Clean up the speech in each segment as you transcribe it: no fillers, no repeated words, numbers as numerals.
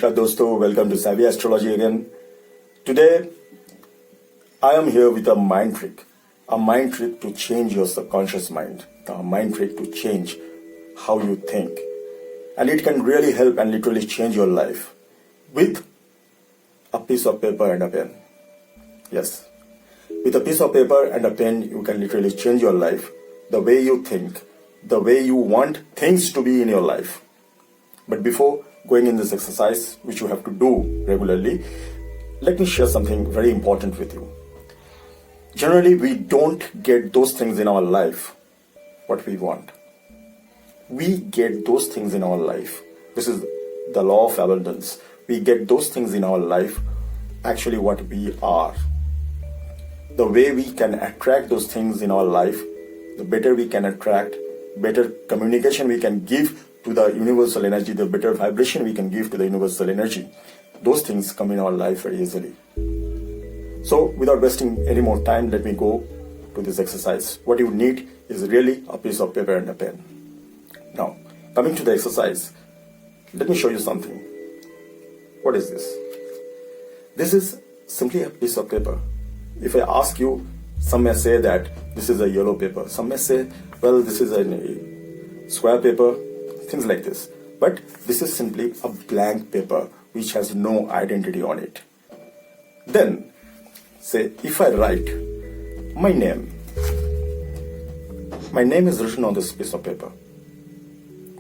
Namaskar dosto, welcome to Savvy Astrology again. Today, I am here with a mind trick to change your subconscious mind, a mind trick to change how you think. And it can really help and literally change your life with a piece of paper and a pen. Yes, with a piece of paper and a pen, you can literally change your life, the way you think, the way you want things to be in your life. But before going in this exercise, which you have to do regularly, let me share something very important with you. Generally, we don't get those things in our life what we want. We get those things in our life. This is the law of abundance. We get those things in our life actually what we are. The way we can attract those things in our life, the better we can attract, better communication we can give to the universal energy, the better vibration we can give to the universal energy. Those things come in our life very easily. So without wasting any more time, let me go to this exercise. What you need is really a piece of paper and a pen. Now, coming to the exercise, let me show you something. What is this? This is simply a piece of paper. If I ask you, some may say that this is a yellow paper. Some may say, well, this is a square paper, things like this. But this is simply a blank paper which has no identity on it. Then, say, if I write my name is written on this piece of paper.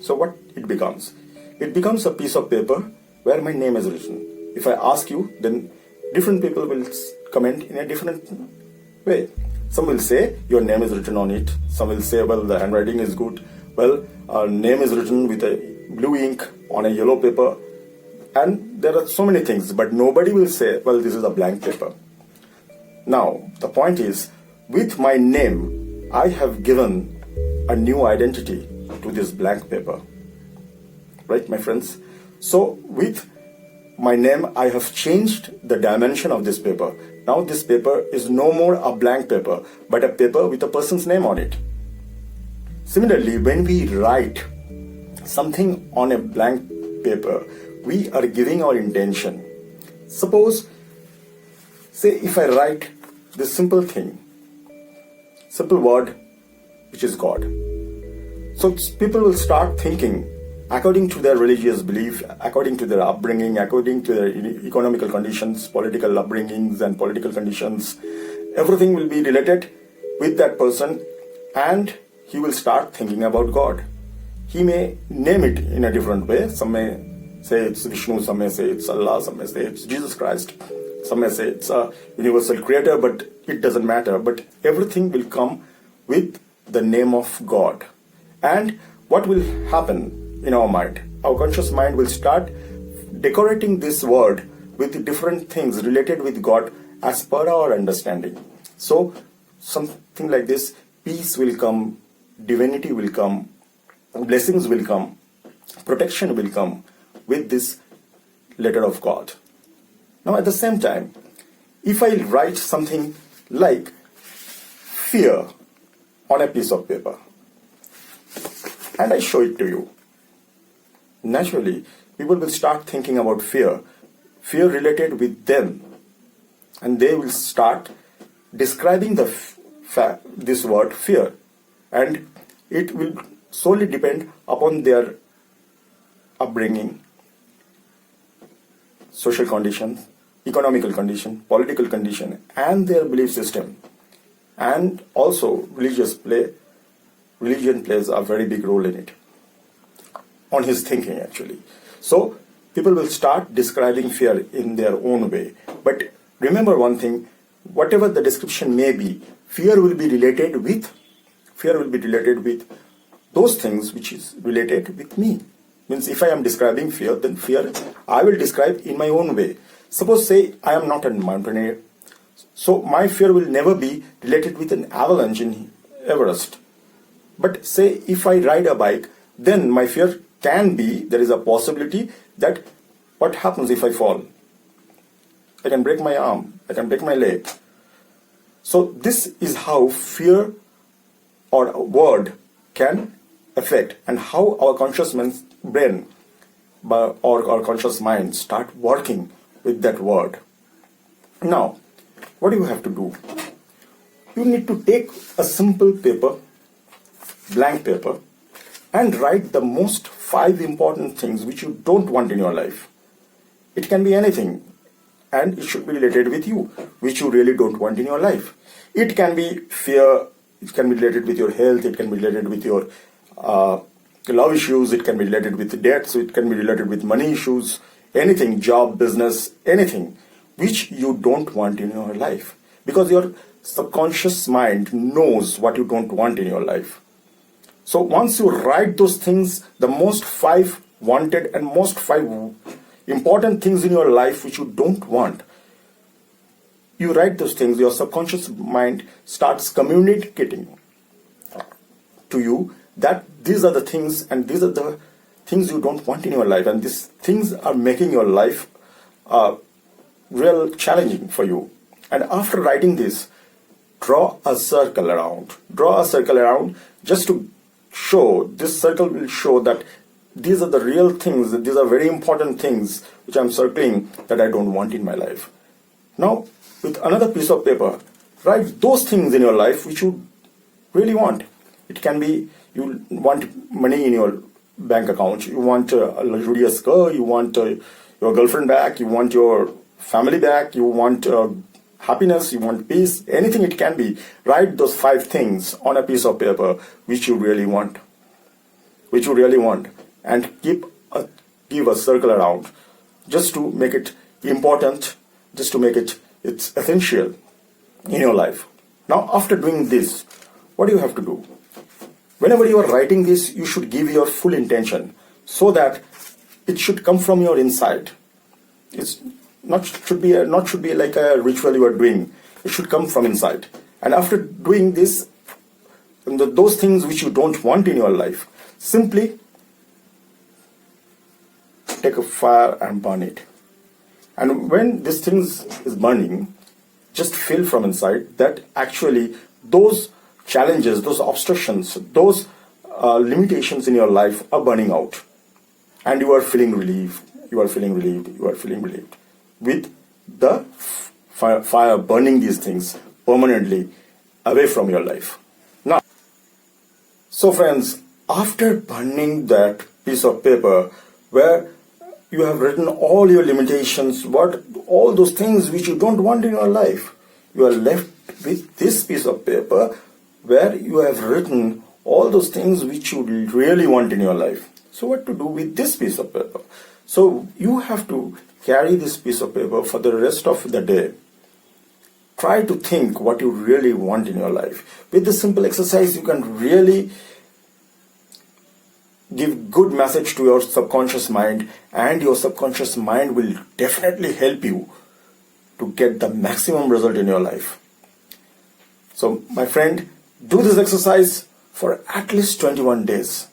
So what it becomes? It becomes a piece of paper where my name is written. If I ask you, then different people will comment in a different way. Some will say your name is written on it. Some will say, well, the handwriting is good. Well, our name is written with a blue ink on a yellow paper. And there are so many things, but nobody will say, well, this is a blank paper. Now, the point is, with my name, I have given a new identity to this blank paper. Right, my friends? So, with my name, I have changed the dimension of this paper. Now this paper is no more a blank paper, but a paper with a person's name on it. Similarly, when we write something on a blank paper, we are giving our intention. Suppose, say if I write this simple thing, simple word, which is God. So people will start thinking according to their religious belief, according to their upbringing, according to their economical conditions, political upbringings and political conditions. Everything will be related with that person and he will start thinking about God. He may name it in a different way. Some may say it's Vishnu, some may say it's Allah, some may say it's Jesus Christ, some may say it's a universal creator, but it doesn't matter. But everything will come with the name of God. And what will happen in our mind? Our conscious mind will start decorating this word with different things related with God as per our understanding. So something like this, peace will come, divinity will come, blessings will come, protection will come with this letter of God. Now at the same time, if I write something like fear on a piece of paper and I show it to you, naturally, people will start thinking about fear related with them, and they will start describing this word fear, and it will solely depend upon their upbringing, social conditions, economical condition, political condition, and their belief system, and also religion plays a very big role in it, on his thinking actually. So people will start describing fear in their own way. But remember one thing, whatever the description may be, fear will be related with those things which is related with me. Means if I am describing fear, then fear I will describe in my own way. Suppose say I am not a mountaineer, so my fear will never be related with an avalanche in Everest. But say if I ride a bike, then my fear can be, there is a possibility that what happens if I fall? I can break my arm, I can break my leg. So this is how fear or word can affect and how our conscious brain or our conscious mind start working with that word. Now, what do you have to do? You need to take a simple paper, blank paper, and write the most 5 important things which you don't want in your life. It can be anything, and it should be related with you, which you really don't want in your life. It can be fear, it can be related with your health, it can be related with your love issues, it can be related with debts, it can be related with money issues, anything, job, business, anything which you don't want in your life. Because your subconscious mind knows what you don't want in your life. So once you write those things, the most 5 wanted and most 5 important things in your life which you don't want, you write those things, your subconscious mind starts communicating to you that these are the things and these are the things you don't want in your life, and these things are making your life real challenging for you. And after writing this, draw a circle around. Draw a circle around just to show, this circle will show that these are the real things, these are very important things which I'm circling that I don't want in my life. Now, with another piece of paper, write those things in your life which you really want. It can be you want money in your bank account, you want a luxurious car, you want your girlfriend back, you want your family back, you want happiness, you want peace, anything it can be. Write those 5 things on a piece of paper which you really want. And give a circle around just to make it important, just to make it's essential in your life. Now, after doing this, what do you have to do? Whenever you are writing this, you should give your full intention so that it should come from your inside. It's not should be like a ritual you are doing. It should come from inside. And after doing this, those things which you don't want in your life, simply take a fire and burn it. And when this thing is burning, just feel from inside that actually those challenges, those obstructions, those limitations in your life are burning out. And you are feeling relieved. With the fire burning these things permanently away from your life. Now, so friends, after burning that piece of paper where you have written all your limitations, all those things which you don't want in your life, you are left with this piece of paper where you have written all those things which you really want in your life. So what to do with this piece of paper? So you have to carry this piece of paper for the rest of the day. Try to think what you really want in your life. With this simple exercise, you can really give good message to your subconscious mind, and your subconscious mind will definitely help you to get the maximum result in your life. So my friend, do this exercise for at least 21 days,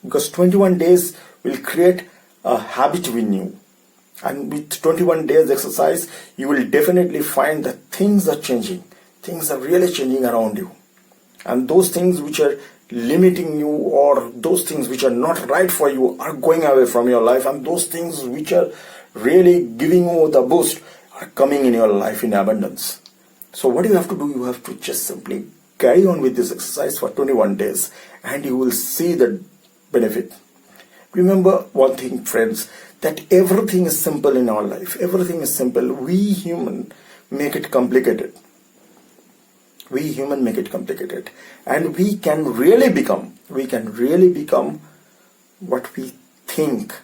because 21 days will create a habit in you. And with 21 days exercise, you will definitely find that things are changing. Things are really changing around you. And those things which are limiting you, or those things which are not right for you, are going away from your life. And those things which are really giving you the boost are coming in your life in abundance. So what you have to do, you have to just simply carry on with this exercise for 21 days and you will see the benefit. Remember one thing, friends, that everything is simple in our life. Everything is simple. We human make it complicated. And we can really become what we think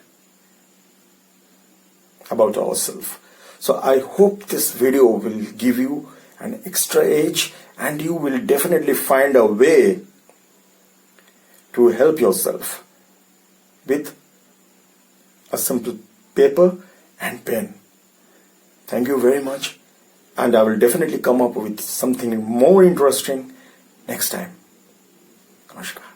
about ourselves. So I hope this video will give you an extra edge, and you will definitely find a way to help yourself with a simple paper and pen. Thank you very much, and I will definitely come up with something more interesting next time. Namaskar.